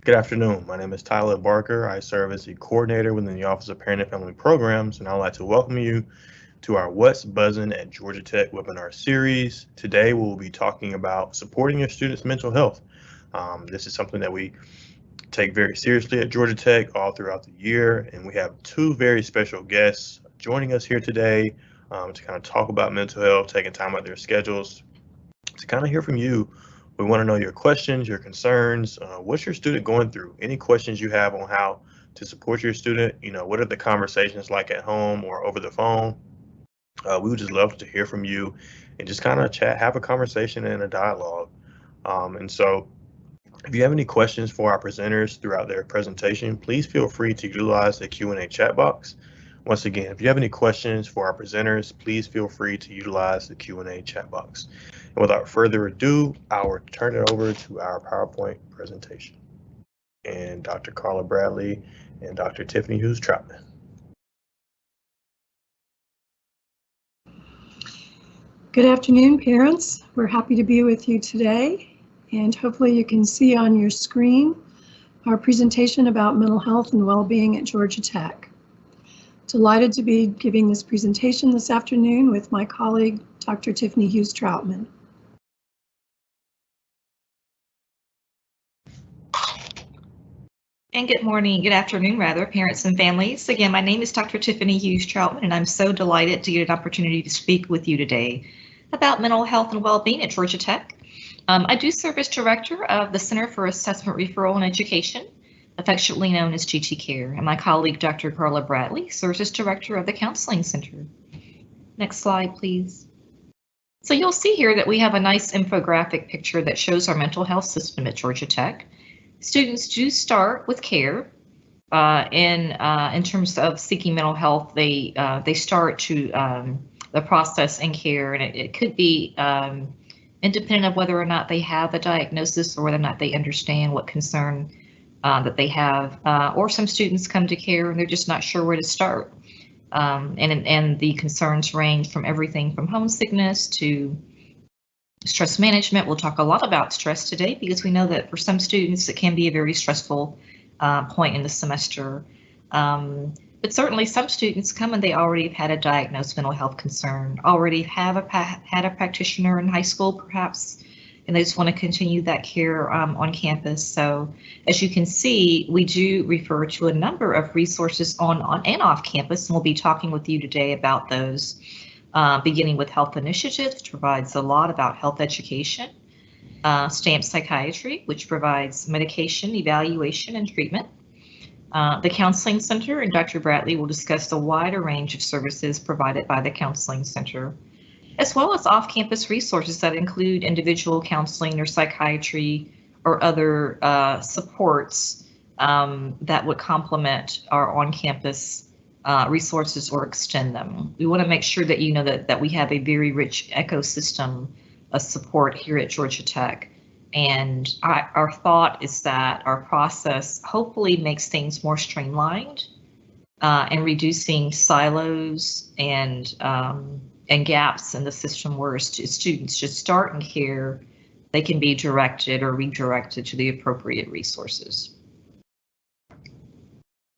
Good afternoon. My name is Tyler Barker. I serve as the coordinator within the Office of Parent and Family Programs, and I'd like to welcome you to our What's Buzzin' at Georgia Tech webinar series. Today, we'll be talking about supporting your students' mental health. This is something that we take very seriously at Georgia Tech all throughout the year, and we have two very special guests joining us here today to kind of talk about mental health, taking time out of their schedules to kind of hear from you. We want to know your questions, your concerns. What's your student going through? Any questions you have on how to support your student? What are the conversations like at home or over the phone? We would just love to hear from you and just kind of chat, have a conversation and a dialogue. And so if you have any questions for our presenters throughout their presentation, please feel free to utilize the Q&A chat box. Once again, if you have any questions for our presenters, please feel free to utilize the Q&A chat box. And without further ado, I'll turn it over to our PowerPoint presentation and Dr. Carla Bradley and Dr. Tiffiny Hughes-Troutman. Good afternoon, parents. We're happy to be with you today, and hopefully you can see on your screen our presentation about mental health and well-being at Georgia Tech. Delighted to be giving this presentation this afternoon with my colleague, Dr. Tiffiny Hughes-Troutman. And good afternoon, parents and families. Again, my name is Dr. Tiffiny Hughes-Troutman, and I'm so delighted to get an opportunity to speak with you today about mental health and well-being at Georgia Tech. I do serve as director of the Center for Assessment, Referral, and Education, affectionately known as GT Care, and my colleague, Dr. Carla Bradley, serves as director of the Counseling Center. Next slide, please. So you'll see here that we have a nice infographic picture that shows our mental health system at Georgia Tech. Students do start with care. In terms of seeking mental health, they start to the process in care, and it could be independent of whether or not they have a diagnosis or whether or not they understand what concern that they have. Or some students come to care and they're just not sure where to start. And the concerns range from everything from homesickness to stress management. We'll talk a lot about stress today because we know that for some students it can be a very stressful point in the semester. But certainly some students come and they already have had a diagnosed mental health concern, already have had a practitioner in high school perhaps, and they just want to continue that care on campus. So as you can see, we do refer to a number of resources on and off campus, and we'll be talking with you today about those. Beginning with Health Initiatives, which provides a lot about health education. STAMP Psychiatry, which provides medication, evaluation, and treatment. The Counseling Center, and Dr. Bradley will discuss the wider range of services provided by the Counseling Center, as well as off-campus resources that include individual counseling or psychiatry or other supports that would complement our on-campus resources or extend them. We want to make sure that you know that we have a very rich ecosystem of support here at Georgia Tech. And our thought is that our process hopefully makes things more streamlined and reducing silos and gaps in the system where students just start in care, they can be directed or redirected to the appropriate resources.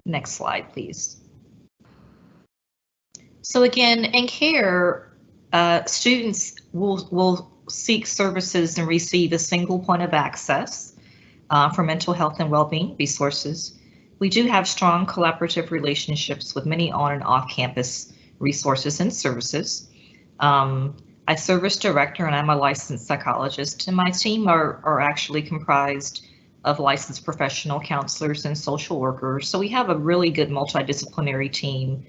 Next slide, please. So again, in care, students will seek services and receive a single point of access for mental health and well-being resources. We do have strong collaborative relationships with many on and off-campus resources and services. I serve as director and I'm a licensed psychologist, and my team are actually comprised of licensed professional counselors and social workers. So we have a really good multidisciplinary team.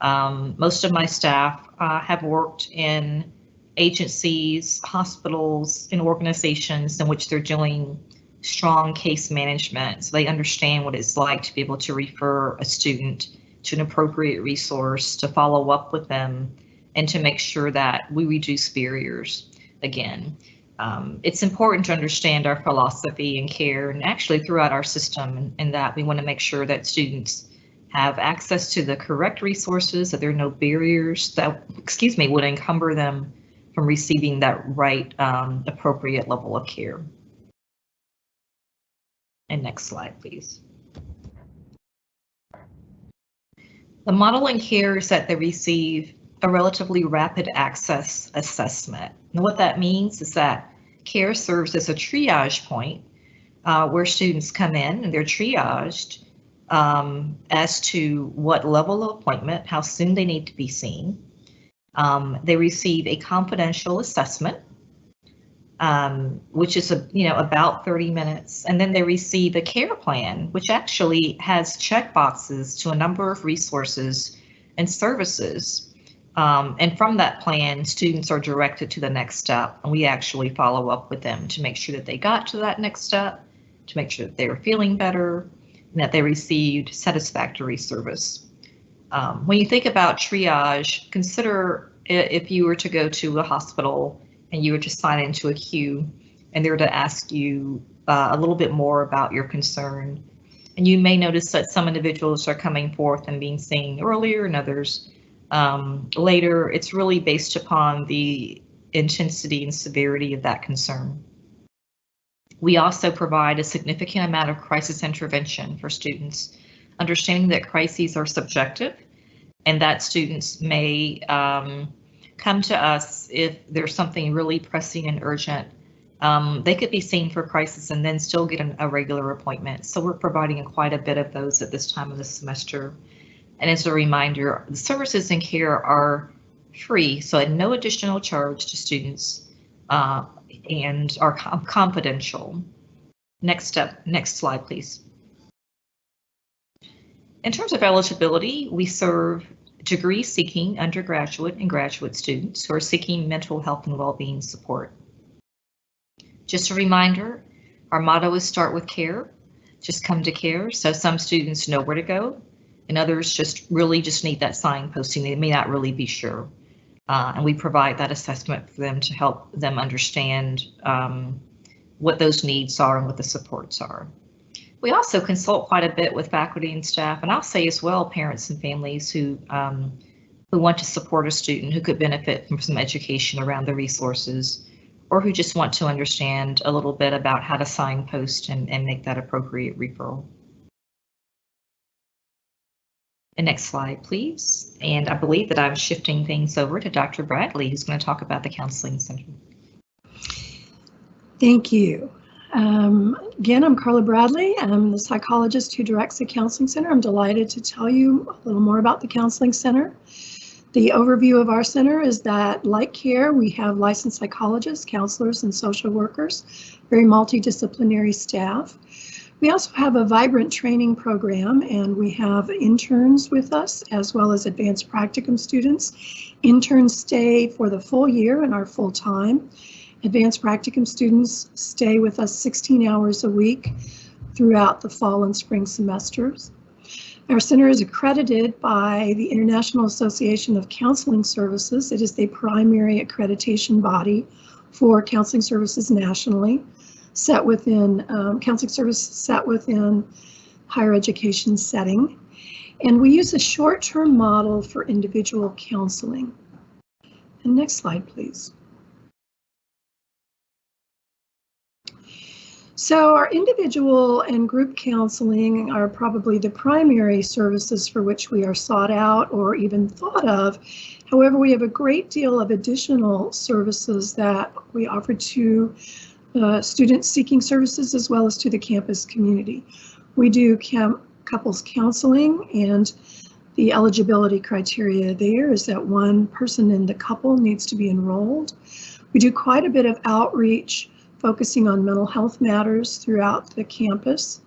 Most of my staff have worked in agencies, hospitals, and organizations in which they're doing strong case management. So they understand what it's like to be able to refer a student to an appropriate resource, to follow up with them, and to make sure that we reduce barriers. Again, it's important to understand our philosophy in care and actually throughout our system, and that we want to make sure that students have access to the correct resources, that there are no barriers that, would encumber them from receiving that right appropriate level of care. And next slide, please. The model in care is that they receive a relatively rapid access assessment. And what that means is that care serves as a triage point where students come in and they're triaged as to what level of appointment, how soon they need to be seen. They receive a confidential assessment, which is about 30 minutes, and then they receive a care plan, which actually has check boxes to a number of resources and services. And from that plan, students are directed to the next step, and we actually follow up with them to make sure that they got to that next step, to make sure that they were feeling better, and that they received satisfactory service. When you think about triage, consider if you were to go to a hospital and you were to sign into a queue and they were to ask you a little bit more about your concern. And you may notice that some individuals are coming forth and being seen earlier and others later. It's really based upon the intensity and severity of that concern. We also provide a significant amount of crisis intervention for students, understanding that crises are subjective and that students may come to us if there's something really pressing and urgent. They could be seen for crisis and then still get a regular appointment. So we're providing quite a bit of those at this time of the semester. And as a reminder, the services in care are free, so at no additional charge to students and are confidential. Next slide, please. In terms of eligibility, we serve degree-seeking undergraduate and graduate students who are seeking mental health and well-being support. Just a reminder, our motto is start with care, just come to care. So some students know where to go and others just need that signposting. They may not really be sure. And we provide that assessment for them to help them understand what those needs are and what the supports are. We also consult quite a bit with faculty and staff, and I'll say as well, parents and families who want to support a student who could benefit from some education around the resources, or who just want to understand a little bit about how to signpost and make that appropriate referral. And next slide, please. And I believe that I'm shifting things over to Dr. Bradley, who's going to talk about the Counseling Center. Thank you. Again, I'm Carla Bradley. I'm the psychologist who directs the Counseling Center. I'm delighted to tell you a little more about the Counseling Center. The overview of our center is that, like care, we have licensed psychologists, counselors, and social workers, very multidisciplinary staff. We also have a vibrant training program, and we have interns with us as well as advanced practicum students. Interns stay for the full year and are full-time. Advanced practicum students stay with us 16 hours a week throughout the fall and spring semesters. Our center is accredited by the International Association of Counseling Services. It is the primary accreditation body for counseling services nationally, set within counseling services set within higher education setting. And we use a short-term model for individual counseling. And next slide, please. So our individual and group counseling are probably the primary services for which we are sought out or even thought of. However, we have a great deal of additional services that we offer to students seeking services as well as to the campus community. We do couples counseling, and the eligibility criteria there is that one person in the couple needs to be enrolled. We do quite a bit of outreach focusing on mental health matters throughout the campus.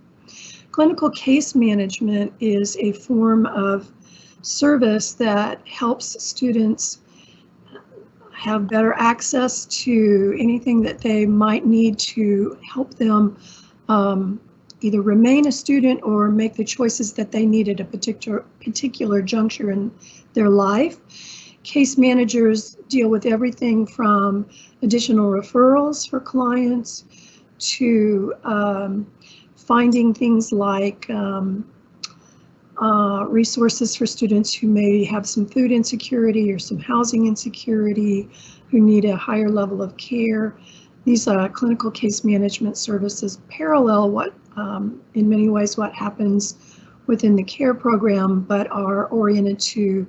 Clinical case management is a form of service that helps students have better access to anything that they might need to help them either remain a student or make the choices that they need at a particular juncture in their life. Case managers deal with everything from additional referrals for clients to finding things like resources for students who may have some food insecurity or some housing insecurity, who need a higher level of care. These clinical case management services parallel what in many ways what happens within the care program, but are oriented to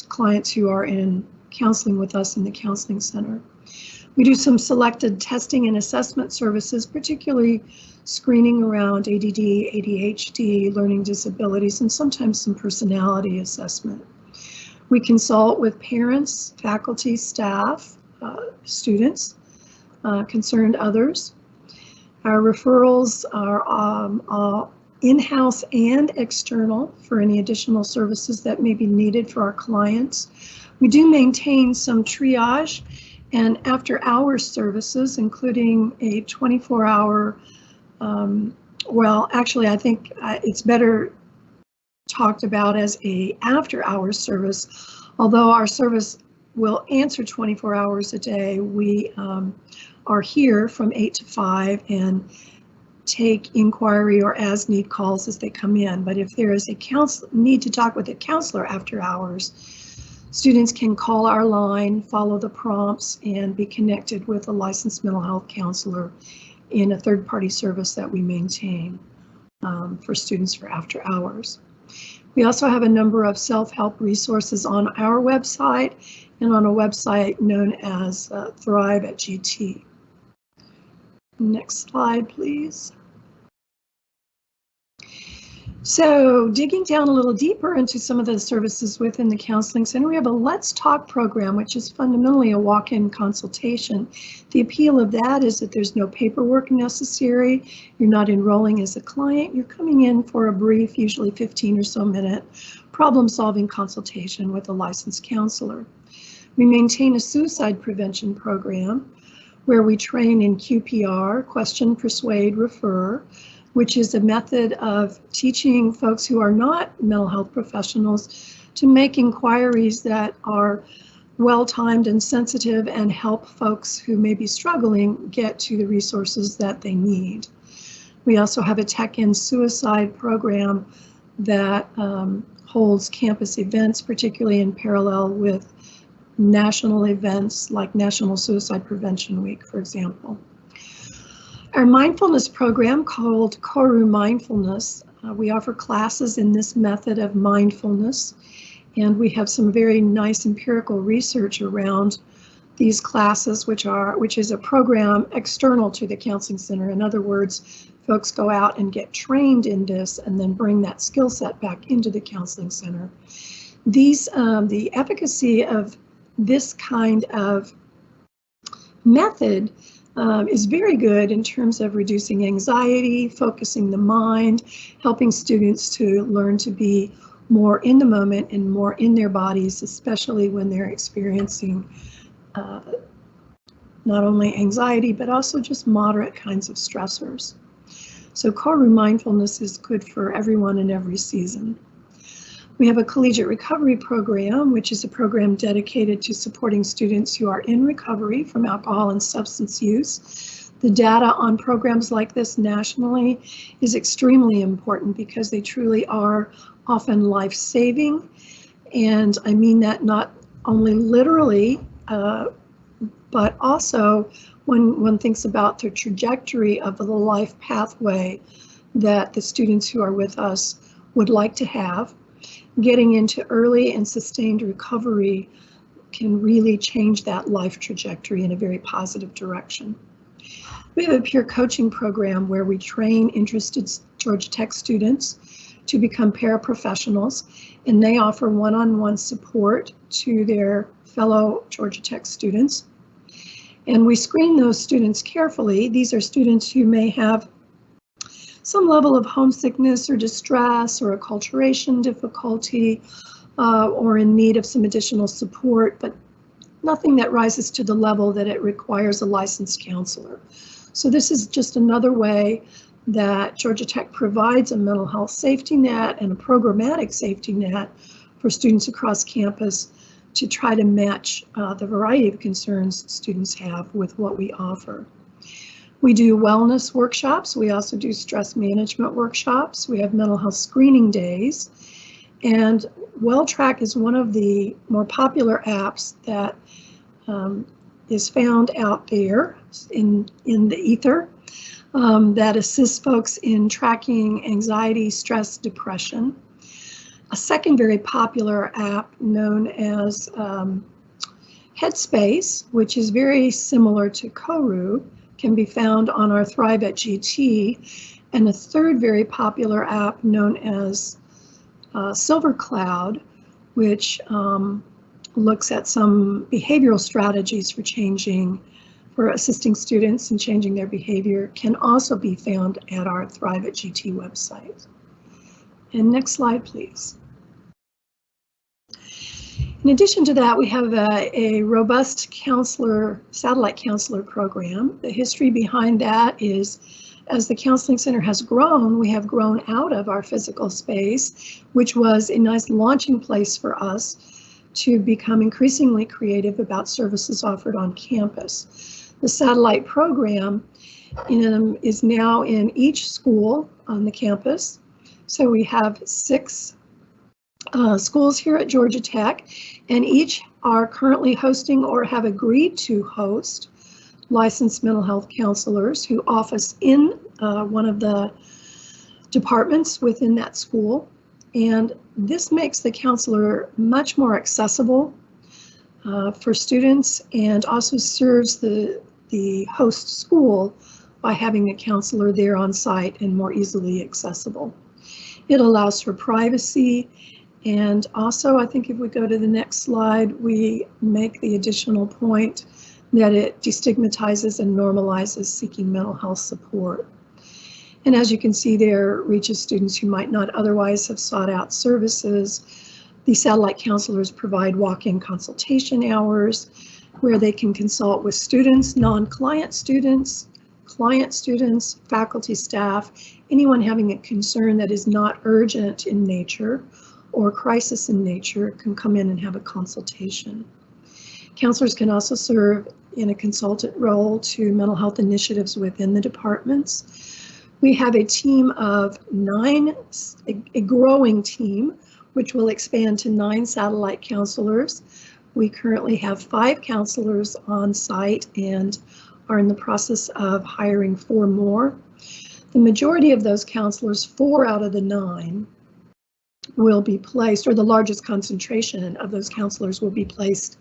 clients who are in counseling with us in the counseling center. We do some selected testing and assessment services, particularly screening around ADD, ADHD, learning disabilities, and sometimes some personality assessment. We consult with parents, faculty, staff, students, concerned others. Our referrals are in-house and external for any additional services that may be needed for our clients. We do maintain some triage and after-hours services, including a 24-hour, well, actually, I think it's better talked about as a after-hours service. Although our service will answer 24 hours a day, we are here from 8 to 5 and take inquiry or as-need calls as they come in. But if there is a need to talk with a counselor after hours, students can call our line, follow the prompts, and be connected with a licensed mental health counselor in a third-party service that we maintain for students for after hours. We also have a number of self-help resources on our website and on a website known as Thrive at GT. Next slide, please. So digging down a little deeper into some of the services within the counseling center, we have a Let's Talk program, which is fundamentally a walk-in consultation. The appeal of that is that there's no paperwork necessary. You're not enrolling as a client. You're coming in for a brief, usually 15 or so minute, problem-solving consultation with a licensed counselor. We maintain a suicide prevention program where we train in QPR, question, persuade, refer, which is a method of teaching folks who are not mental health professionals to make inquiries that are well-timed and sensitive and help folks who may be struggling get to the resources that they need. We also have a tech-in suicide program that holds campus events, particularly in parallel with national events like National Suicide Prevention Week, for example. Our mindfulness program called Koru Mindfulness, we offer classes in this method of mindfulness, and we have some very nice empirical research around these classes, which is a program external to the counseling center. In other words, folks go out and get trained in this and then bring that skill set back into the counseling center. These, the efficacy of this kind of method is very good in terms of reducing anxiety, focusing the mind, helping students to learn to be more in the moment and more in their bodies, especially when they're experiencing not only anxiety, but also just moderate kinds of stressors. So Koru Mindfulness is good for everyone in every season. We have a Collegiate recovery program, which is a program dedicated to supporting students who are in recovery from alcohol and substance use. The data on programs like this nationally is extremely important because they truly are often life-saving. And I mean that not only literally, but also when one thinks about the trajectory of the life pathway that the students who are with us would like to have. Getting into early and sustained recovery can really change that life trajectory in a very positive direction. We have a peer coaching program where we train interested Georgia Tech students to become paraprofessionals, and they offer one-on-one support to their fellow Georgia Tech students. And we screen those students carefully. These are students who may have some level of homesickness or distress or acculturation difficulty or in need of some additional support, but nothing that rises to the level that it requires a licensed counselor. So this is just another way that Georgia Tech provides a mental health safety net and a programmatic safety net for students across campus to try to match the variety of concerns students have with what we offer. We do wellness workshops. We also do stress management workshops. We have mental health screening days. And WellTrack is one of the more popular apps that is found out there in the ether. that assists folks in tracking anxiety, stress, depression. A second very popular app known as Headspace, which is very similar to Koru, can be found on our Thrive at GT. And a third very popular app known as Silver Cloud, which looks at some behavioral strategies for assisting students in changing their behavior, can also be found at our Thrive at GT website. And next slide, please. In addition to that, we have a robust satellite counselor program. The history behind that is, as the counseling center has grown, we have grown out of our physical space, which was a nice launching place for us to become increasingly creative about services offered on campus. The satellite program is now in each school on the campus. So we have 6 schools here at Georgia Tech, and each are currently hosting or have agreed to host licensed mental health counselors who office in one of the departments within that school. And this makes the counselor much more accessible for students, and also serves the host school by having a counselor there on site and more easily accessible. It allows for privacy. And also, I think if we go to the next slide, we make the additional point that it destigmatizes and normalizes seeking mental health support. And as you can see there, reaches students who might not otherwise have sought out services. The satellite counselors provide walk-in consultation hours where they can consult with students, non-client students, client students, faculty, staff, anyone having a concern that is not urgent in nature or crisis in nature can come in and have a consultation. Counselors can also serve in a consultant role to mental health initiatives within the departments. We have a team of 9, a growing team, which will expand to 9 satellite counselors. We currently have 5 counselors on site and are in the process of hiring 4 more. The majority of those counselors, 4 out of the 9, will be placed, or the largest concentration of those counselors will be placed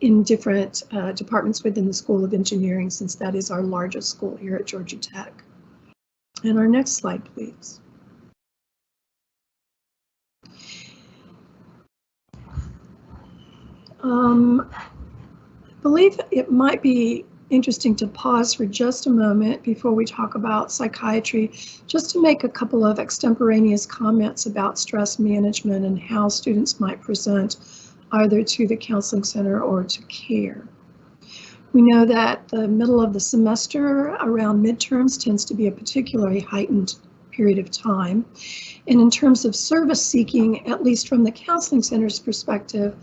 in different departments within the School of Engineering, since that is our largest school here at Georgia Tech. And our next slide, please. I believe it might be interesting to pause for just a moment before we talk about psychiatry, just to make a couple of extemporaneous comments about stress management and how students might present either to the counseling center or to care. We know that the middle of the semester around midterms tends to be a particularly heightened period of time. And in terms of service seeking, at least from the counseling center's perspective,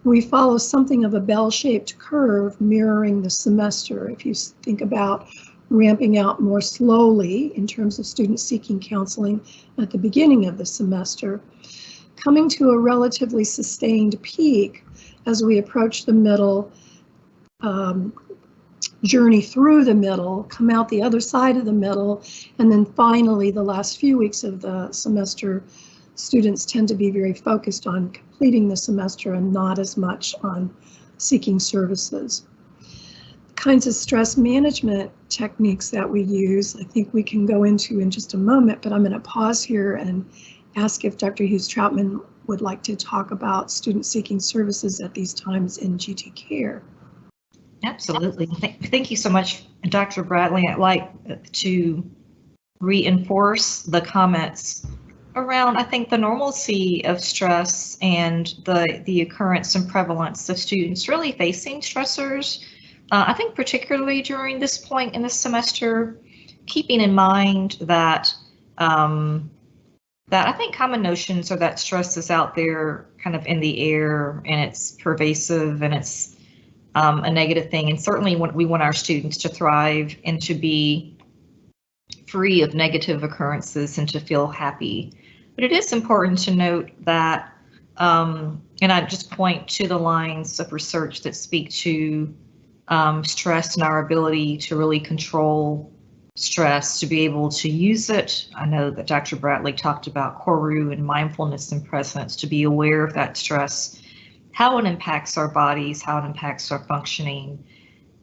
we follow something of a bell-shaped curve mirroring the semester. If you think about ramping out more slowly in terms of students seeking counseling at the beginning of the semester, coming to a relatively sustained peak as we approach the middle, journey through the middle, come out the other side of the middle, and then finally the last few weeks of the semester, students tend to be very focused on completing the semester and not as much on seeking services. The kinds of stress management techniques that we use, I think we can go into in just a moment, but I'm going to pause here and ask if Dr. Hughes-Troutman would like to talk about student seeking services at these times in GT care. Absolutely. Thank you so much, Dr. Bradley. I'd like to reinforce the comments around, I think, the normalcy of stress and the occurrence and prevalence of students really facing stressors. I think particularly during this point in the semester, keeping in mind that I think common notions are that stress is out there kind of in the air and it's pervasive and it's a negative thing. And certainly we want our students to thrive and to be free of negative occurrences and to feel happy. But it is important to note that, and I just point to the lines of research that speak to stress and our ability to really control stress, to be able to use it. I know that Dr. Bradley talked about Koru and mindfulness and presence, to be aware of that stress, how it impacts our bodies, how it impacts our functioning,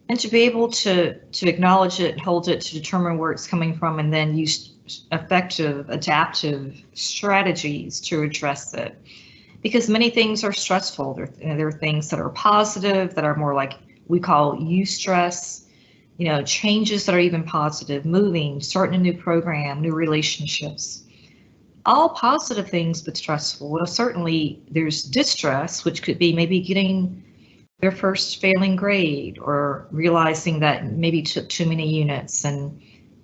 and to be able to acknowledge it, hold it, to determine where it's coming from, and then use effective adaptive strategies to address it. Because many things are stressful. There are things that are positive, that are more like we call eustress, changes that are even positive, moving, starting a new program, new relationships. All positive things, but stressful. Well, certainly there's distress, which could be maybe getting their first failing grade, or realizing that maybe took too many units,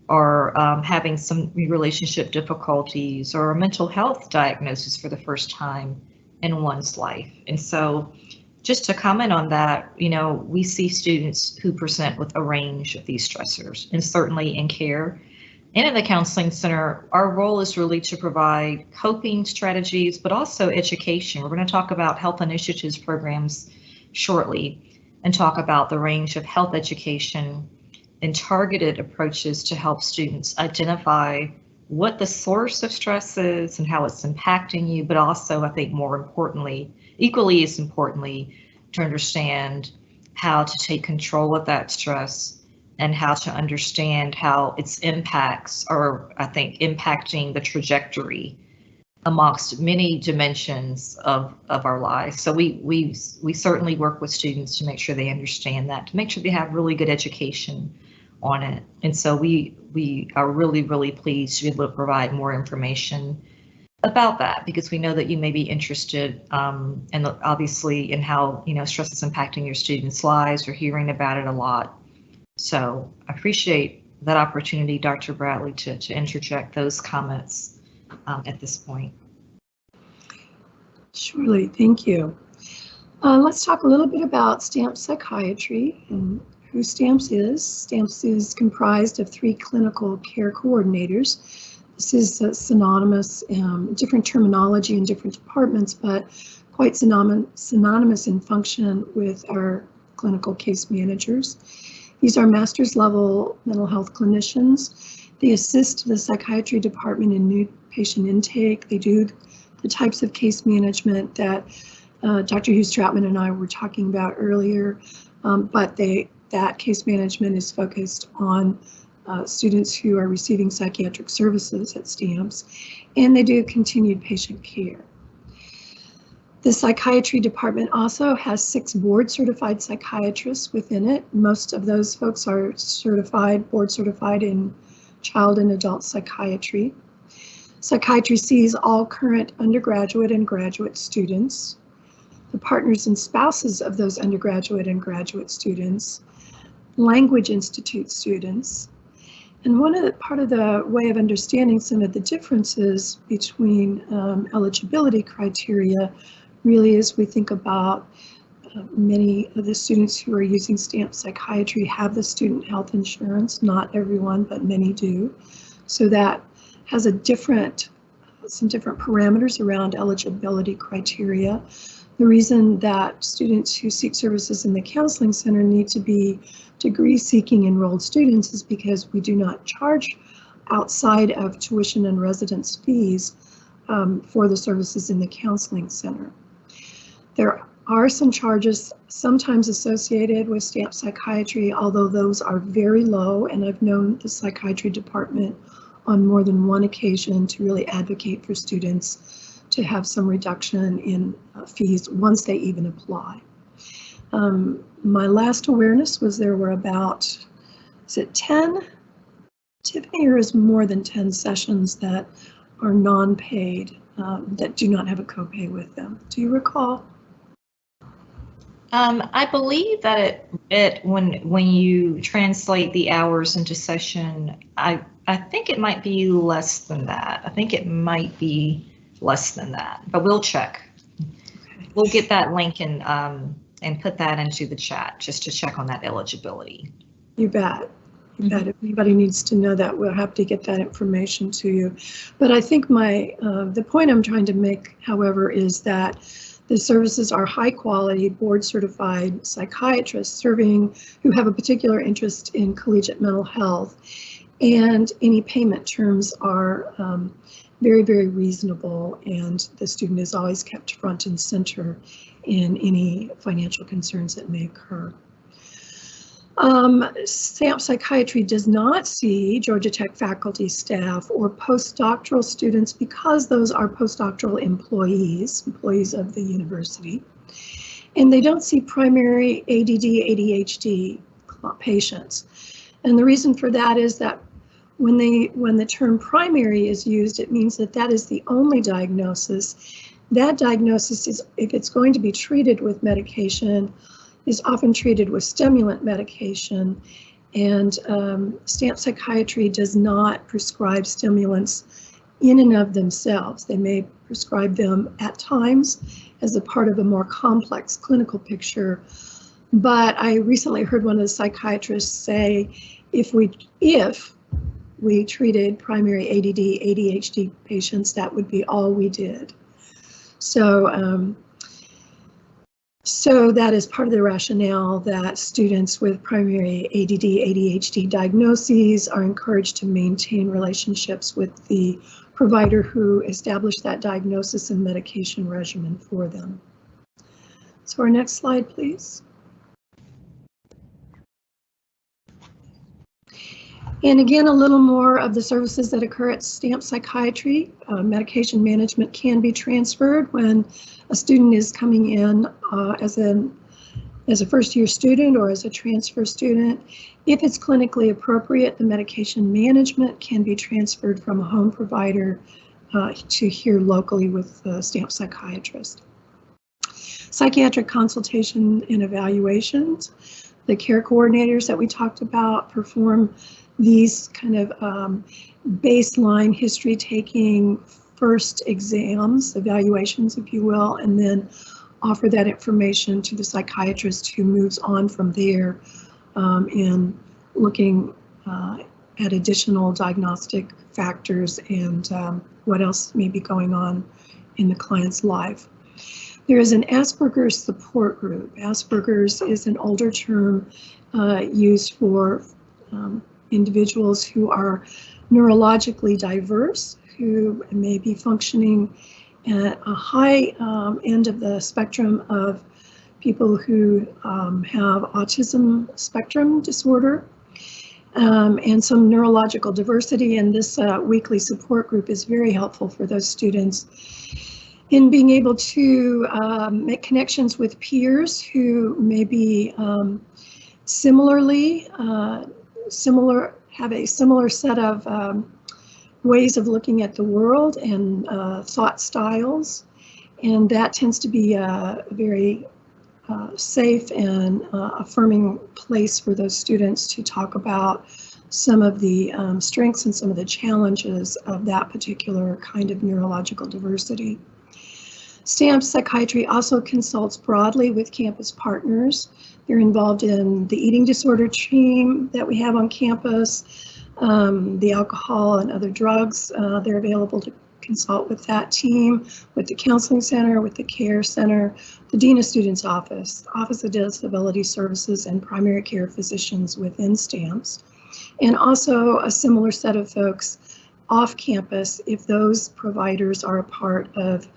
or having some relationship difficulties, or a mental health diagnosis for the first time in one's life. And so just to comment on that, we see students who present with a range of these stressors, and certainly in care and in the counseling center, our role is really to provide coping strategies, but also education. We're going to talk about health initiatives programs shortly, and talk about the range of health education and targeted approaches to help students identify what the source of stress is and how it's impacting you, but also, I think more importantly, equally as importantly, to understand how to take control of that stress and how to understand how its impacts are, I think, impacting the trajectory amongst many dimensions of our lives. So we certainly work with students to make sure they understand that, to make sure they have really good education on it. And so we are really, really pleased to be able to provide more information about that, because we know that you may be interested and obviously in how stress is impacting your students' lives, or hearing about it a lot. So I appreciate that opportunity, Dr. Bradley, to interject those comments at this point. Surely, thank you. Let's talk a little bit about STAMPS Psychiatry and who STAMPS is. STAMPS is comprised of 3 clinical care coordinators. This is synonymous, different terminology in different departments, but quite synonymous in function with our clinical case managers. These are master's level mental health clinicians. They assist the psychiatry department in new patient intake. They do the types of case management that Dr. Hughes-Troutman and I were talking about earlier, but that case management is focused on students who are receiving psychiatric services at STAMPS, and they do continued patient care. The psychiatry department also has 6 board certified psychiatrists within it. Most of those folks are board certified in child and adult psychiatry. Psychiatry sees all current undergraduate and graduate students, the partners and spouses of those undergraduate and graduate students, Language Institute students. And part of the way of understanding some of the differences between eligibility criteria really is we think about many of the students who are using STAMPS Psychiatry have the student health insurance. Not everyone, but many do. So that has some different parameters around eligibility criteria. The reason that students who seek services in the counseling center need to be degree-seeking enrolled students is because we do not charge outside of tuition and residence fees for the services in the counseling center. There are some charges sometimes associated with STAMPS Psychiatry, although those are very low, and I've known the psychiatry department on more than one occasion to really advocate for students to have some reduction in fees once they even apply. My last awareness was there were about, is it 10? Tiffiny, or is more than 10 sessions that are non-paid, that do not have a copay with them? Do you recall? I believe that when you translate the hours into session, I think it might be less than that. I think it might be less than that, but we'll check. Okay. We'll get that link and put that into the chat just to check on that eligibility. You bet. You bet. If anybody needs to know that, we'll have to get that information to you. But I think the point I'm trying to make, however, is that the services are high quality, board certified psychiatrists who have a particular interest in collegiate mental health. and any payment terms are very, very reasonable, and the student is always kept front and center in any financial concerns that may occur. STAMP Psychiatry does not see Georgia Tech faculty, staff, or postdoctoral students because those are postdoctoral employees of the university. And they don't see primary ADD, ADHD patients. And the reason for that is that when the term primary is used, it means that that is the only diagnosis. That diagnosis is, if it's going to be treated with medication, is often treated with stimulant medication, and STAMP Psychiatry does not prescribe stimulants in and of themselves. They may prescribe them at times as a part of a more complex clinical picture, but I recently heard one of the psychiatrists say if we treated primary ADD, ADHD patients, that would be all we did. So that is part of the rationale that students with primary ADD, ADHD diagnoses are encouraged to maintain relationships with the provider who established that diagnosis and medication regimen for them. So our next slide, please. And again, a little more of the services that occur at STAMP Psychiatry. Medication management can be transferred when a student is coming in as a first-year student or as a transfer student. If it's clinically appropriate, the medication management can be transferred from a home provider to here locally with the STAMP psychiatrist. Psychiatric consultation and evaluations. The care coordinators that we talked about perform these kind of baseline history taking first exams, evaluations, if you will, and then offer that information to the psychiatrist who moves on from there in looking at additional diagnostic factors and what else may be going on in the client's life. There is an Asperger's support group. Asperger's is an older term used for individuals who are neurologically diverse, who may be functioning at a high end of the spectrum of people who have autism spectrum disorder and some neurological diversity. And this weekly support group is very helpful for those students in being able to make connections with peers who may be have a similar set of ways of looking at the world and thought styles, and that tends to be a very safe and affirming place for those students to talk about some of the strengths and some of the challenges of that particular kind of neurological diversity. STAMP Psychiatry also consults broadly with campus partners. They're involved in the eating disorder team that we have on campus, the alcohol and other drugs. They're available to consult with that team, with the counseling center, with the care center, the Dean of Students Office, Office of Disability Services, and primary care physicians within STAMPs. And also a similar set of folks off campus if those providers are a part of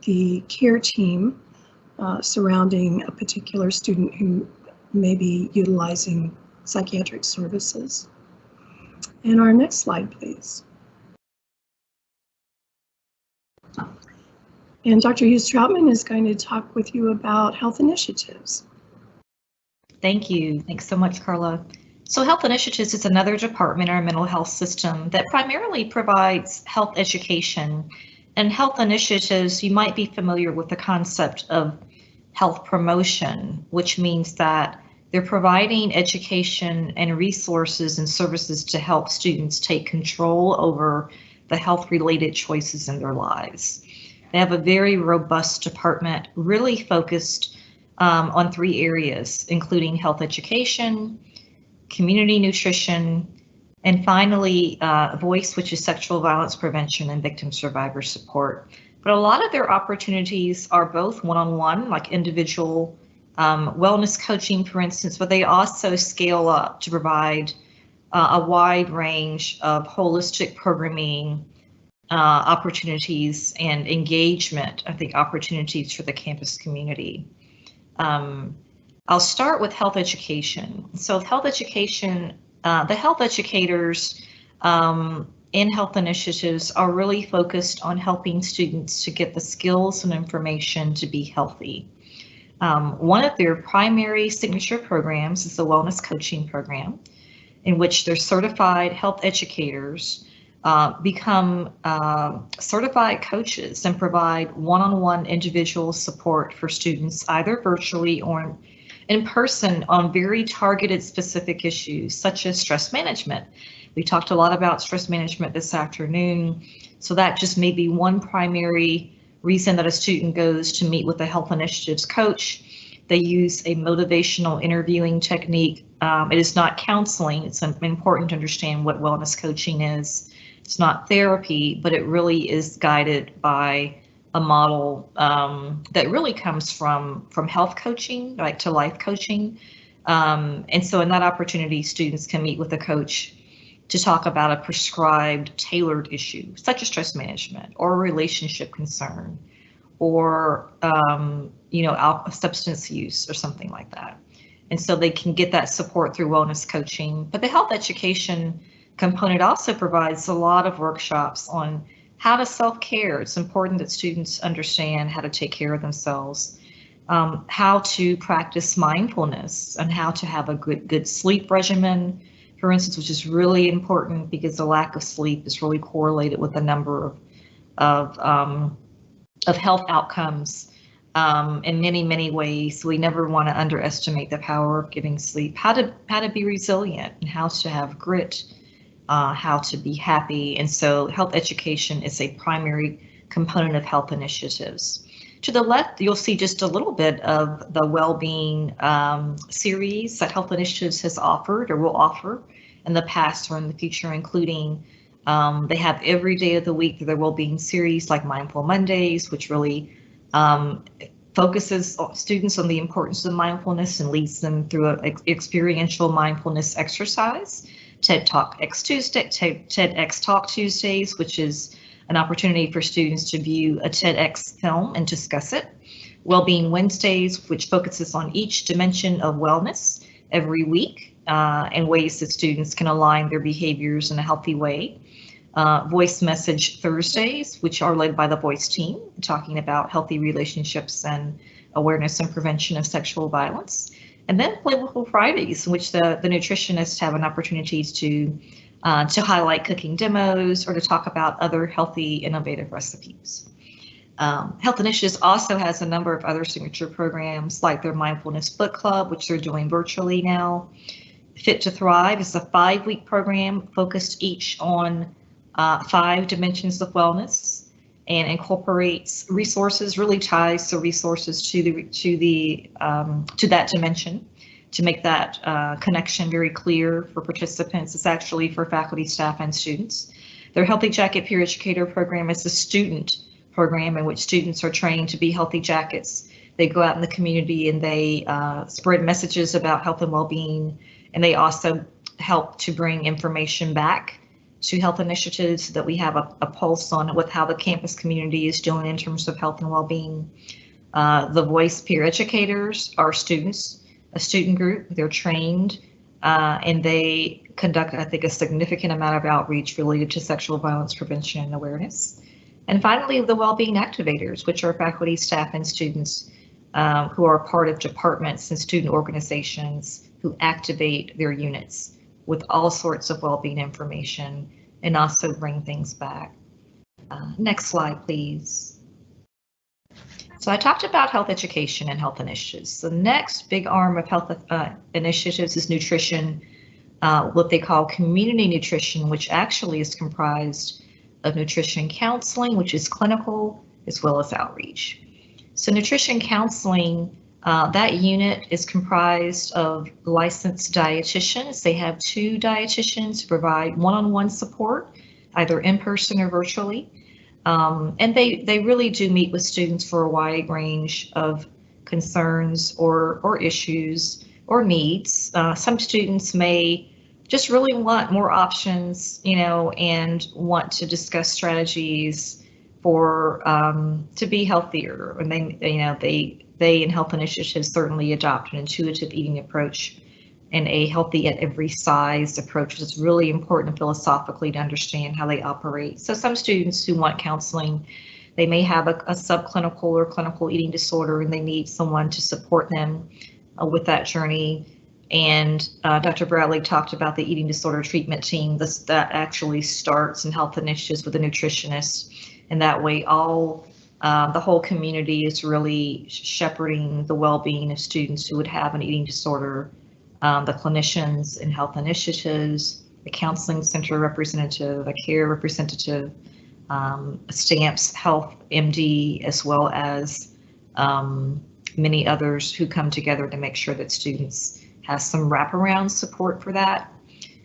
the care team surrounding a particular student who may be utilizing psychiatric services. And our next slide, please. And Dr. Hughes-Troutman is going to talk with you about health initiatives. Thank you. Thanks so much, Carla. So Health Initiatives is another department in our mental health system that primarily provides health education. And health initiatives, you might be familiar with the concept of health promotion, which means that they're providing education and resources and services to help students take control over the health-related choices in their lives. They have a very robust department, really focused on 3 areas, including health education, community nutrition, and finally, VOICE, which is sexual violence prevention and victim survivor support. But a lot of their opportunities are both one-on-one, like individual wellness coaching, for instance, but they also scale up to provide a wide range of holistic programming opportunities and engagement, I think, opportunities for the campus community. I'll start with health education. So health education, the health educators in health initiatives are really focused on helping students to get the skills and information to be healthy. One of their primary signature programs is the Wellness Coaching Program, in which their certified health educators become certified coaches and provide one-on-one individual support for students, either virtually or in person, on very targeted specific issues such as stress management. We talked a lot about stress management this afternoon, so that just may be one primary reason that a student goes to meet with a health initiatives coach. They use a motivational interviewing technique. It is not counseling. It's important to understand what wellness coaching is. It's not therapy, but it really is guided by a model that really comes from health coaching, like to life coaching. And so in that opportunity, students can meet with a coach to talk about a prescribed tailored issue, such as stress management or a relationship concern, or substance use or something like that. And so they can get that support through wellness coaching. But the health education component also provides a lot of workshops on how to self-care. It's important that students understand how to take care of themselves, how to practice mindfulness, and how to have a good sleep regimen, for instance, which is really important because the lack of sleep is really correlated with a number of health outcomes in many ways. So we never want to underestimate the power of getting sleep, how to be resilient, and how to have grit, how to be happy. And so health education is a primary component of health initiatives. To the left, you'll see just a little bit of the well-being series that Health Initiatives has offered or will offer in the past or in the future, including they have every day of the week their well-being series like Mindful Mondays, which really focuses students on the importance of mindfulness and leads them through an experiential mindfulness exercise. TEDx Talk Tuesdays, which is an opportunity for students to view a TEDx film and discuss it. Wellbeing Wednesdays, which focuses on each dimension of wellness every week and ways that students can align their behaviors in a healthy way. Voice Message Thursdays, which are led by the Voice team, talking about healthy relationships and awareness and prevention of sexual violence. And then Flavorful Fridays, in which the nutritionists have an opportunity to highlight cooking demos or to talk about other healthy, innovative recipes. Health Initiatives also has a number of other signature programs like their Mindfulness Book Club, which they're doing virtually now. Fit to Thrive is a 5-week program focused each on 5 dimensions of wellness and incorporates resources, really ties the resources to that dimension to make that connection very clear for participants. It's actually for faculty, staff, and students. Their Healthy Jacket Peer Educator program is a student program in which students are trained to be healthy jackets. They go out in the community and they spread messages about health and well-being, and they also help to bring information back to health initiatives so that we have a pulse on with how the campus community is doing in terms of health and well-being. The Voice Peer Educators are students, a student group. They're trained and they conduct, I think, a significant amount of outreach related to sexual violence prevention and awareness. And finally, the Wellbeing Activators, which are faculty, staff, and students who are part of departments and student organizations who activate their units with all sorts of well-being information and also bring things back. Next slide, please. So I talked about health education and health initiatives. The next big arm of health initiatives is nutrition, what they call community nutrition, which actually is comprised of nutrition counseling, which is clinical, as well as outreach. So nutrition counseling, that unit is comprised of licensed dietitians. They have 2 dietitians who provide one-on-one support, either in person or virtually. And they really do meet with students for a wide range of concerns or issues or needs. Some students may just really want more options, and want to discuss strategies for to be healthier. And they in health initiatives certainly adopt an intuitive eating approach and a healthy at every size approach. It's really important philosophically to understand how they operate. So some students who want counseling, they may have a subclinical or clinical eating disorder, and they need someone to support them with that journey. And Dr. Bradley talked about the eating disorder treatment team. That actually starts in health initiatives with a nutritionist, and that way the whole community is really shepherding the well-being of students who would have an eating disorder. The clinicians in health initiatives, the counseling center representative, a care representative, STAMPS Health MD, as well as many others who come together to make sure that students have some wraparound support for that.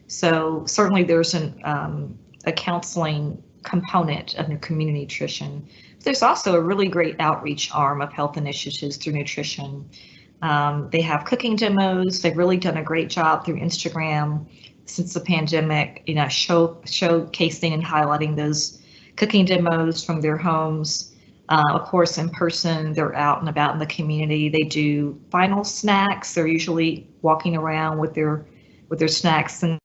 So certainly there's a counseling component of community nutrition. There's also a really great outreach arm of health initiatives through nutrition. They have cooking demos. They've really done a great job through Instagram since the pandemic, showcasing and highlighting those cooking demos from their homes. Of course, in person, they're out and about in the community. They do final snacks. They're usually walking around with their snacks and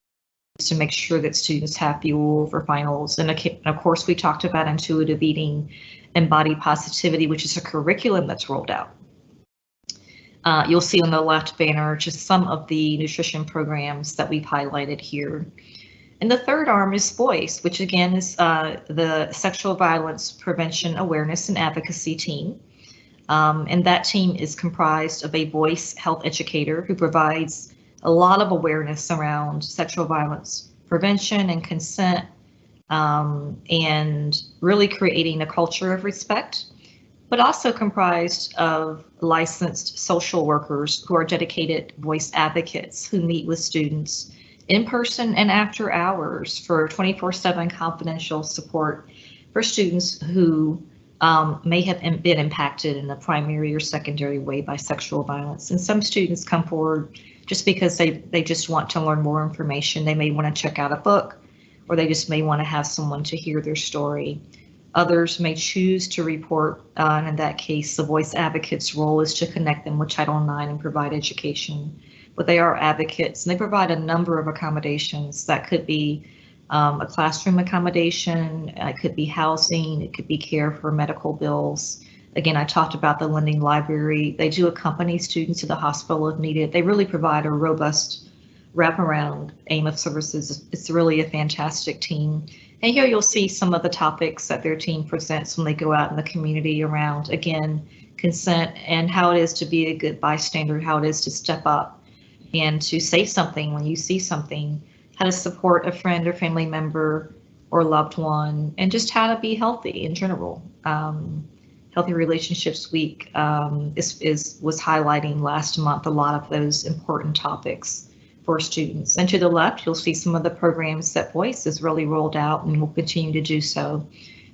to make sure that students have fuel for finals. And of course, we talked about intuitive eating and body positivity, which is a curriculum that's rolled out. You'll see on the left banner just some of the nutrition programs that we've highlighted here. And the third arm is VOICE, which again is the Sexual Violence Prevention Awareness and Advocacy team. And that team is comprised of a VOICE health educator who provides a lot of awareness around sexual violence prevention and consent, and really creating a culture of respect, but also comprised of licensed social workers who are dedicated voice advocates who meet with students in person and after hours for 24/7 confidential support for students who may have been impacted in a primary or secondary way by sexual violence. And some students come forward just because they just want to learn more information. They may want to check out a book, or they just may want to have someone to hear their story. Others may choose to report, and in that case, the voice advocate's role is to connect them with Title IX and provide education. But they are advocates, and they provide a number of accommodations. That could be a classroom accommodation, it could be housing, it could be care for medical bills. Again, I talked about the lending library. They do accompany students to the hospital if needed. They really provide a robust wraparound aim of services. It's really a fantastic team. And here you'll see some of the topics that their team presents when they go out in the community around, again, consent and how it is to be a good bystander, how it is to step up and to say something when you see something, how to support a friend or family member or loved one, and just how to be healthy in general. Healthy Relationships Week was highlighting last month a lot of those important topics for students. And to the left, you'll see some of the programs that VOICE has really rolled out and will continue to do so.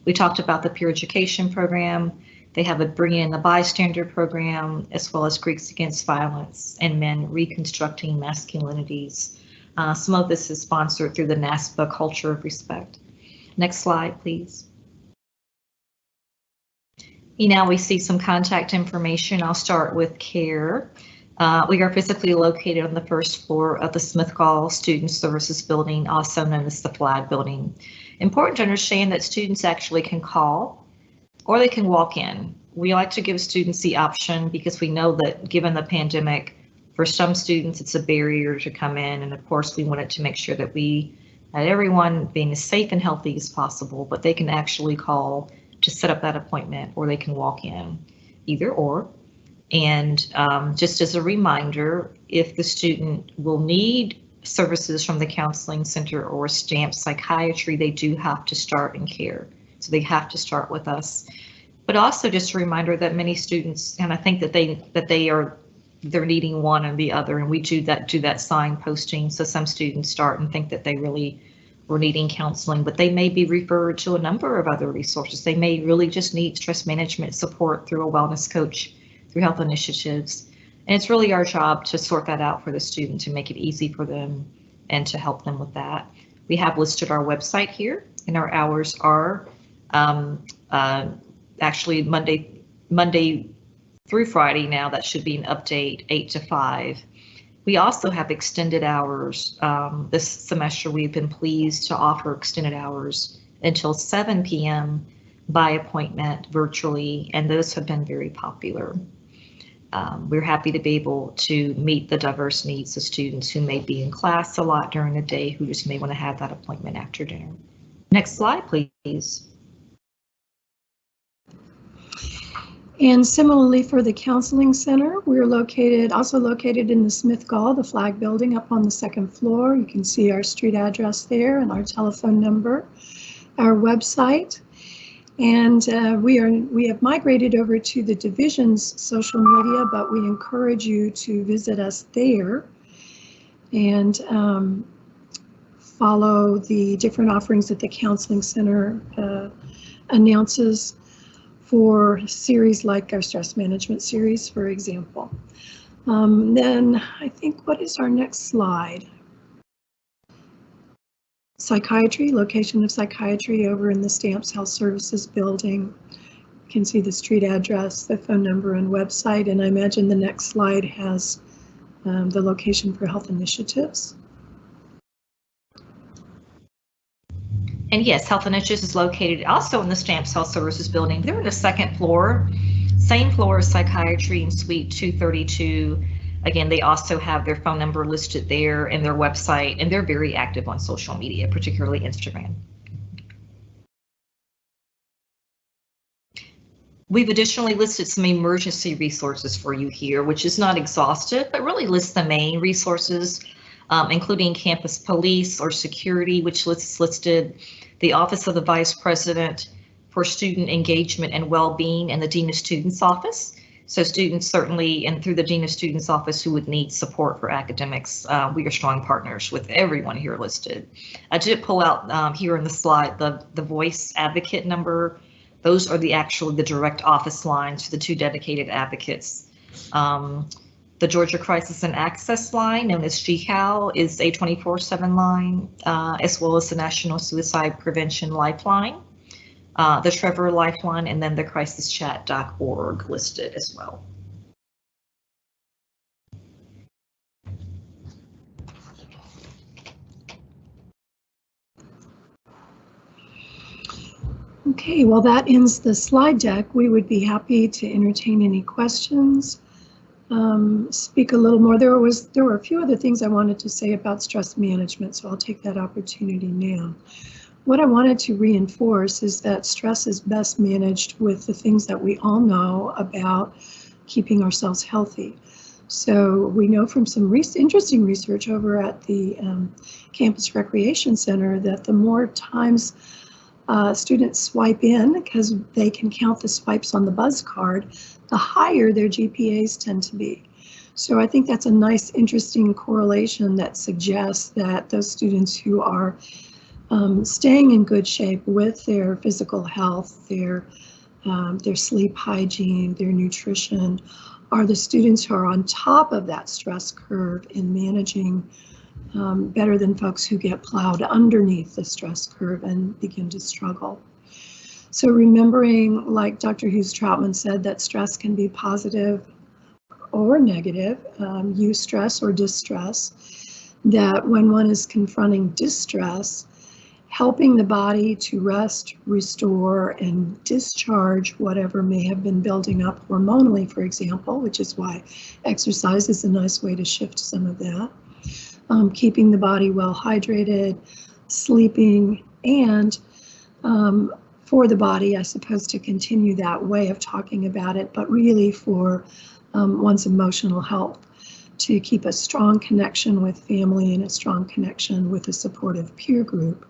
We talked about the peer education program. They have a Bring In the Bystander program, as well as Greeks Against Violence and Men Reconstructing Masculinities. Some of this is sponsored through the NASPA Culture of Respect. Next slide, please. Now we see some contact information. I'll start with CARE. We are physically located on the first floor of the Smith-Gall Student Services Building, also known as the Flag Building. Important to understand that students actually can call or they can walk in. We like to give students the option because we know that given the pandemic, for some students it's a barrier to come in, and of course we wanted to make sure that we had everyone being as safe and healthy as possible, but they can actually call to set up that appointment, or they can walk in, either or. And just as a reminder, if the student will need services from the counseling center or STAMP Psychiatry, they do have to start in CARE. So they have to start with us. But also just a reminder that many students, and I think that they're needing one or the other, and we do that signposting. So some students start and think that they really were needing counseling, but they may be referred to a number of other resources. They may really just need stress management support through a wellness coach, through health initiatives. And it's really our job to sort that out for the student to make it easy for them and to help them with that. We have listed our website here, and our hours are actually Monday through Friday now. That should be an update, 8 to 5. We also have extended hours. This semester, we've been pleased to offer extended hours until 7 p.m. by appointment virtually, and those have been very popular. We're happy to be able to meet the diverse needs of students who may be in class a lot during the day, who just may want to have that appointment after dinner. Next slide, please. And similarly for the Counseling Center, we're also located in the Smith Gall, the Flag Building up on the 2nd floor. You can see our street address there and our telephone number, our website. And we have migrated over to the division's social media, but we encourage you to visit us there and follow the different offerings that the Counseling Center announces for series like our stress management series, for example. Then I think, what is our next slide? Psychiatry, location of Psychiatry over in the Stamps Health Services building. You can see the street address, the phone number, and website, and I imagine the next slide has the location for health initiatives. And yes, Health Initiatives is located also in the Stamps Health Services building. They're on the 2nd floor, same floor as Psychiatry in Suite 232. Again, they also have their phone number listed there and their website, and they're very active on social media, particularly Instagram. We've additionally listed some emergency resources for you here, which is not exhaustive, but really lists the main resources, including campus police or security, which is listed, the Office of the Vice President for Student Engagement and Wellbeing, and the Dean of Students Office. So students certainly, and through the Dean of Students Office who would need support for academics, we are strong partners with everyone here listed. I did pull out here in the slide the voice advocate number. Those are the direct office lines for the 2 dedicated advocates. The Georgia Crisis and Access line, known as GCAL, is a 24/7 line, as well as the National Suicide Prevention Lifeline, the Trevor Lifeline, and then the crisischat.org listed as well. Okay, well, that ends the slide deck. We would be happy to entertain any questions. Speak a little more. There were a few other things I wanted to say about stress management, so I'll take that opportunity now. What I wanted to reinforce is that stress is best managed with the things that we all know about keeping ourselves healthy. So we know from some interesting research over at the Campus Recreation Center that the more times students swipe in, because they can count the swipes on the Buzz card, the higher their GPAs tend to be. So I think that's a nice, interesting correlation that suggests that those students who are staying in good shape with their physical health, their sleep hygiene, their nutrition, are the students who are on top of that stress curve in managing better than folks who get plowed underneath the stress curve and begin to struggle. So remembering, like Dr. Hughes-Troutman said, that stress can be positive or negative, eustress or distress, that when one is confronting distress, helping the body to rest, restore, and discharge whatever may have been building up hormonally, for example, which is why exercise is a nice way to shift some of that. Keeping the body well hydrated, sleeping, and for the body, I suppose, to continue that way of talking about it, but really for one's emotional health, to keep a strong connection with family and a strong connection with a supportive peer group.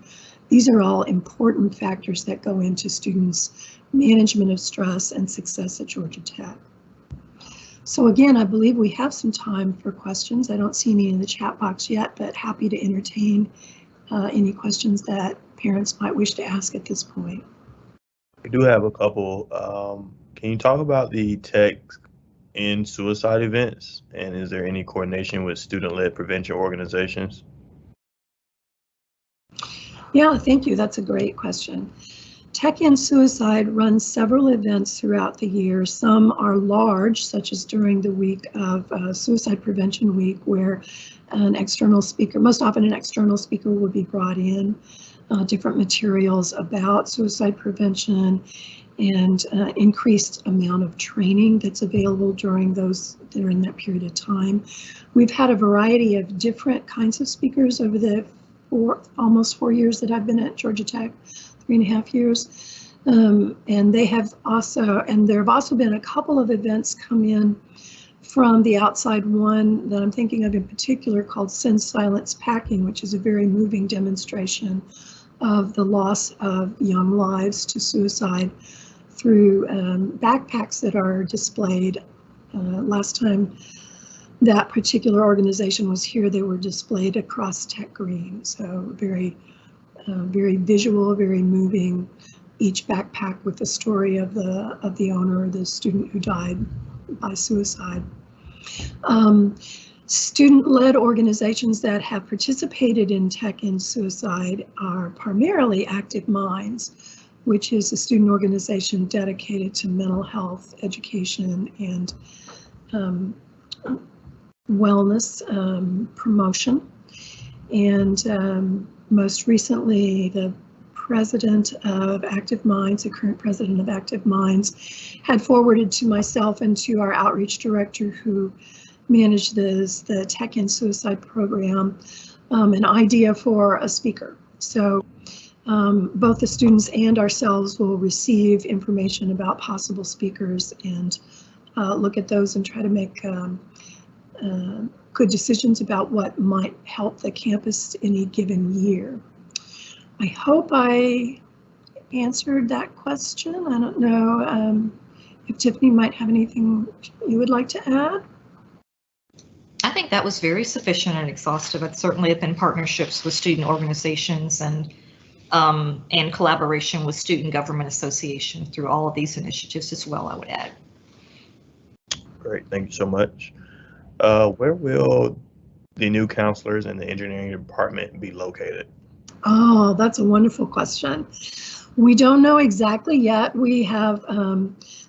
These are all important factors that go into students' management of stress and success at Georgia Tech. So again, I believe we have some time for questions. I don't see any in the chat box yet, but happy to entertain any questions that parents might wish to ask at this point. We do have a couple. Can you talk about the tech in suicide events, and is there any coordination with student-led prevention organizations? Yeah, thank you. That's a great question. Tech and Suicide runs several events throughout the year. Some are large, such as during the week of Suicide Prevention Week, where an external speaker, most often an external speaker, will be brought in, different materials about suicide prevention, and increased amount of training that's available during that period of time. We've had a variety of different kinds of speakers over the almost 4 years that I've been at Georgia Tech, 3.5 years. And there have also been a couple of events come in from the outside. One that I'm thinking of in particular called Send Silence Packing, which is a very moving demonstration of the loss of young lives to suicide through backpacks that are displayed. Last time that particular organization was here, they were displayed across Tech Green. So very visual, very moving. Each backpack with the story of the owner, the student who died by suicide. Student-led organizations that have participated in Tech and Suicide are primarily Active Minds, which is a student organization dedicated to mental health education and wellness promotion. And most recently, the president of Active Minds, the current president of Active Minds, had forwarded to myself and to our outreach director who managed the Tech and Suicide program, an idea for a speaker. So both the students and ourselves will receive information about possible speakers and look at those and try to make good decisions about what might help the campus any given year. I hope I answered that question. I don't know if Tiffany might have anything you would like to add. I think that was very sufficient and exhaustive. It certainly have been partnerships with student organizations and collaboration with student government associations through all of these initiatives as well, I would add. Great, thank you so much. Where will the new counselors in the engineering department be located? Oh, that's a wonderful question. We don't know exactly yet. We have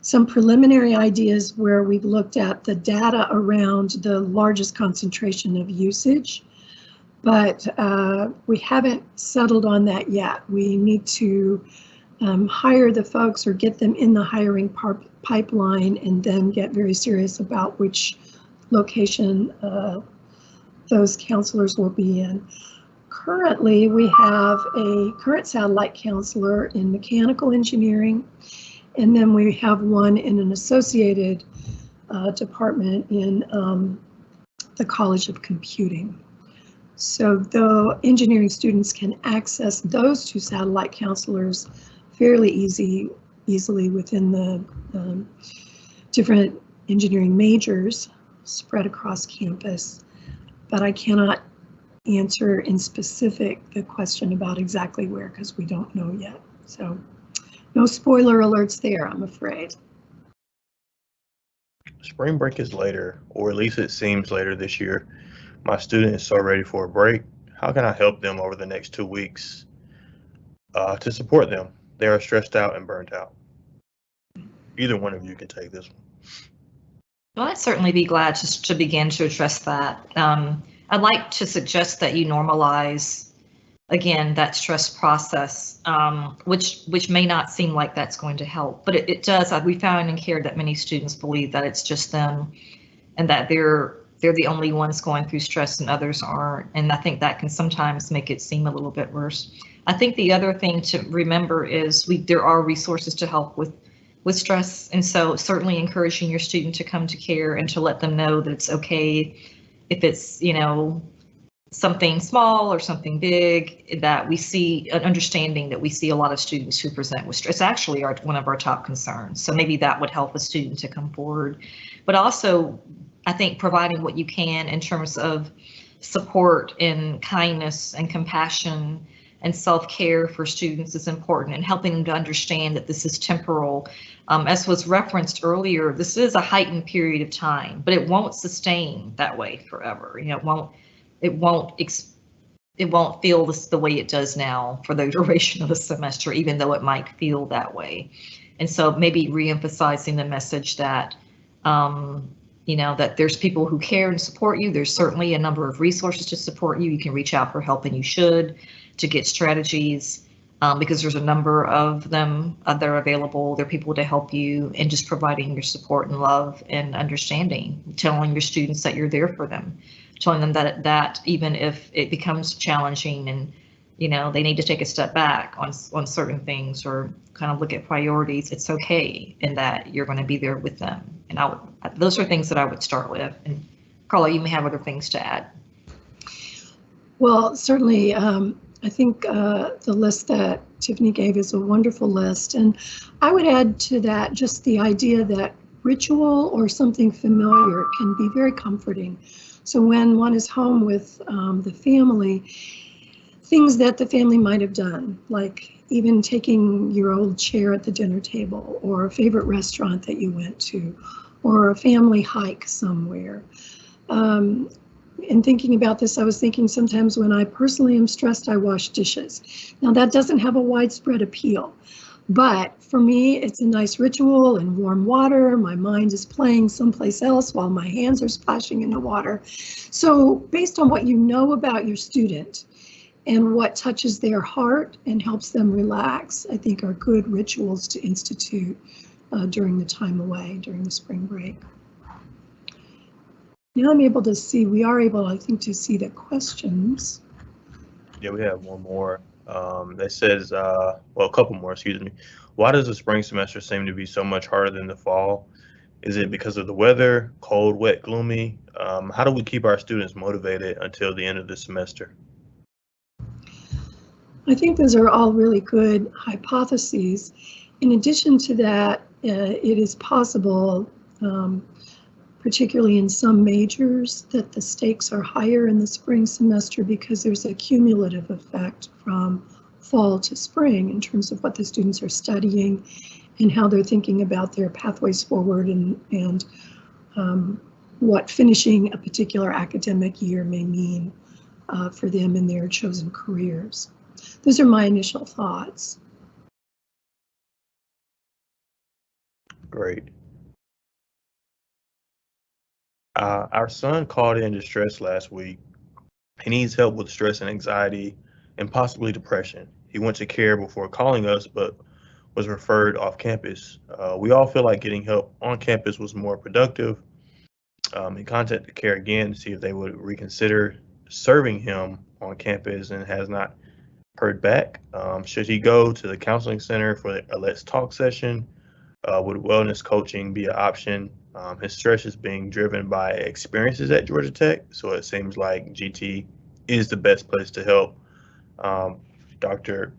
some preliminary ideas where we've looked at the data around the largest concentration of usage, but we haven't settled on that yet. We need to hire the folks or get them in the hiring pipeline and then get very serious about which location those counselors will be in. Currently, we have a current satellite counselor in mechanical engineering, and then we have one in an associated department in the College of Computing. So the engineering students can access those two satellite counselors fairly easily within the different engineering majors spread across campus, but I cannot answer in specific the question about exactly where because we don't know yet. So no spoiler alerts there, I'm afraid. Spring break is later, or at least it seems later this year. My student is so ready for a break. How can I help them over the next 2 weeks to support them? They are stressed out and burnt out. Either one of you can take this one. Well, I'd certainly be glad to begin to address that. I'd like to suggest that you normalize, again, that stress process, which may not seem like that's going to help, but it does. We found in care that many students believe that it's just them and that they're the only ones going through stress and others aren't. And I think that can sometimes make it seem a little bit worse. I think the other thing to remember is there are resources to help with stress. And so certainly encouraging your student to come to care and to let them know that it's okay if it's, something small or something big, that we see an understanding that we see a lot of students who present with stress. It's actually one of our top concerns. So maybe that would help a student to come forward. But also, I think providing what you can in terms of support and kindness and compassion and self-care for students is important, and helping them to understand that this is temporal. As was referenced earlier, this is a heightened period of time, but it won't sustain that way forever. It won't it won't feel the way it does now for the duration of the semester, even though it might feel that way. And so maybe reemphasizing the message that, that there's people who care and support you. There's certainly a number of resources to support you. You can reach out for help, and you should, to get strategies, because there's a number of them that are available. There are people to help you, and just providing your support and love and understanding, telling your students that you're there for them, telling them that even if it becomes challenging and they need to take a step back on certain things or kind of look at priorities, it's okay, and that you're going to be there with them. And those are things that I would start with. And Carla, you may have other things to add. Well, certainly, I think the list that Tiffiny gave is a wonderful list. And I would add to that just the idea that ritual or something familiar can be very comforting. So when one is home with the family, things that the family might have done, like even taking your old chair at the dinner table, or a favorite restaurant that you went to, or a family hike somewhere. In thinking about this, I was thinking sometimes when I personally am stressed, I wash dishes. Now that doesn't have a widespread appeal, but for me, it's a nice ritual in warm water. My mind is playing someplace else while my hands are splashing in the water. So based on what you know about your student and what touches their heart and helps them relax, I think are good rituals to institute during the time away, during the spring break. Now I'm able to see, we are able, I think, to see the questions. Yeah, we have one more. That says, well, a couple more, excuse me. Why does the spring semester seem to be so much harder than the fall? Is it because of the weather, cold, wet, gloomy? How do we keep our students motivated until the end of the semester? I think those are all really good hypotheses. In addition to that, it is possible, particularly in some majors, that the stakes are higher in the spring semester because there's a cumulative effect from fall to spring in terms of what the students are studying and how they're thinking about their pathways forward and what finishing a particular academic year may mean for them in their chosen careers. Those are my initial thoughts. Great. Our son called in distressed last week. He needs help with stress and anxiety and possibly depression. He went to care before calling us, but was referred off campus. We all feel like getting help on campus was more productive. He contacted care again to see if they would reconsider serving him on campus and has not heard back. Should he go to the counseling center for a Let's Talk session? Would wellness coaching be an option? His stress is being driven by experiences at Georgia Tech, so it seems like GT is the best place to help. Dr.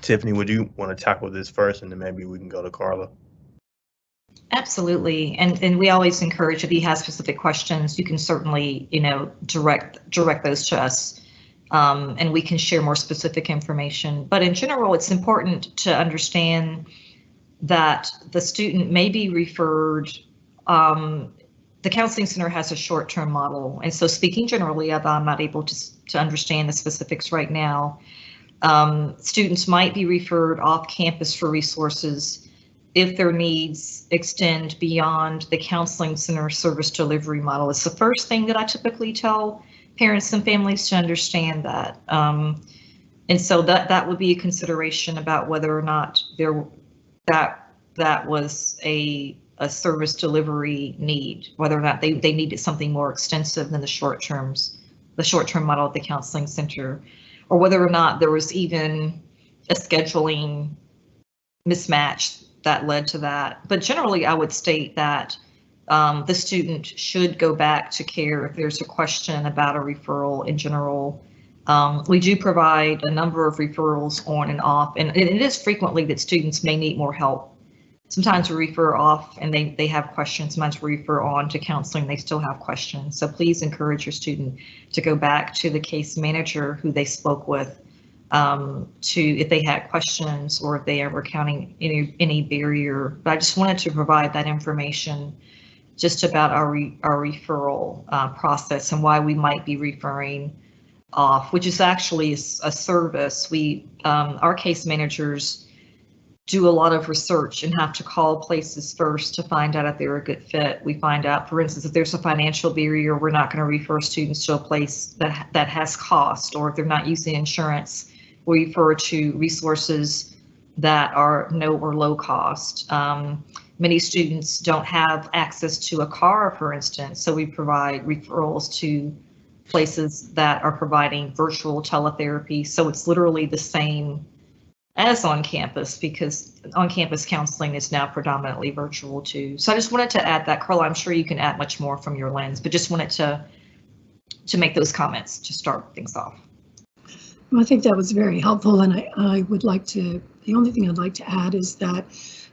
Tiffiny, would you want to tackle this first, and then maybe we can go to Carla? Absolutely, and we always encourage, if he has specific questions, you can certainly direct those to us, and we can share more specific information. But in general, it's important to understand that the student may be referred. The counseling center has a short-term model, and so speaking generally, I'm not able to understand the specifics right now. Students might be referred off campus for resources if their needs extend beyond the counseling center service delivery model. It's the first thing that I typically tell parents and families to understand that. And so that would be a consideration about whether or not that was a service delivery need, whether or not they needed something more extensive than the short-term model at the counseling center, or whether or not there was even a scheduling mismatch that led to that. But generally, I would state that the student should go back to care if there's a question about a referral in general. We do provide a number of referrals on and off, and it is frequently that students may need more help. Sometimes we refer off and they have questions. Sometimes we refer on to counseling, they still have questions. So please encourage your student to go back to the case manager who they spoke with if they had questions or if they are encountering any barrier. But I just wanted to provide that information just about our referral process and why we might be referring off, which is actually a service. Our case managers do a lot of research and have to call places first to find out if they're a good fit. We find out, for instance, if there's a financial barrier, we're not going to refer students to a place that has cost, or if they're not using insurance, we refer to resources that are no or low cost. Many students don't have access to a car, for instance, so we provide referrals to places that are providing virtual teletherapy. So it's literally the same as on campus, because on-campus counseling is now predominantly virtual too. So I just wanted to add that. Carla, I'm sure you can add much more from your lens, but just wanted to make those comments to start things off. Well, I think that was very helpful, and I would like to, the only thing I'd like to add is that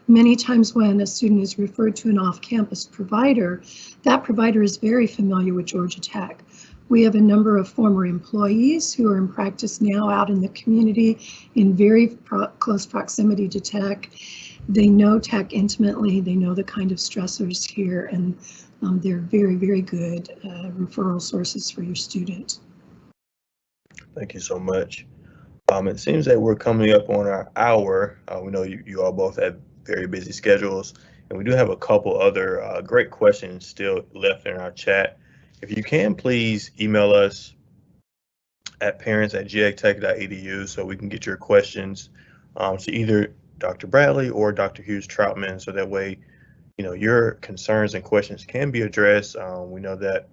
many times when a student is referred to an off-campus provider, that provider is very familiar with Georgia Tech. We have a number of former employees who are in practice now out in the community in very close proximity to Tech. They know Tech intimately, they know the kind of stressors here, and they're very, very good referral sources for your student. Thank you so much. It seems that we're coming up on our hour. We know you all both have very busy schedules, and we do have a couple other great questions still left in our chat. If you can, please email us at parents@gagtech.edu so we can get your questions to either Dr. Bradley or Dr. Hughes-Troutman, so that way, your concerns and questions can be addressed. We know that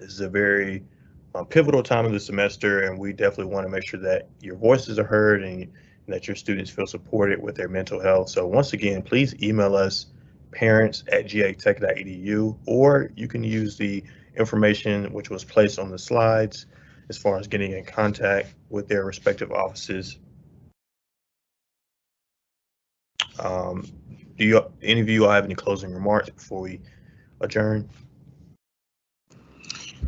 this is a very pivotal time of the semester, and we definitely want to make sure that your voices are heard and that your students feel supported with their mental health. So once again, please email us parents@gagtech.edu, or you can use the information which was placed on the slides as far as getting in contact with their respective offices. Do any of you have any closing remarks before we adjourn?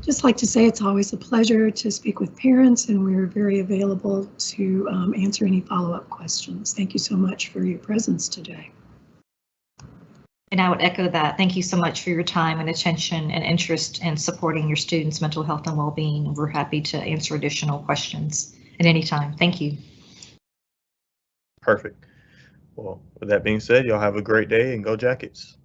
Just like to say it's always a pleasure to speak with parents, and we're very available to answer any follow-up questions. Thank you so much for your presence today. And I would echo that. Thank you so much for your time and attention and interest in supporting your students' mental health and well-being. We're happy to answer additional questions at any time. Thank you. Perfect. Well, with that being said, y'all have a great day and go Jackets.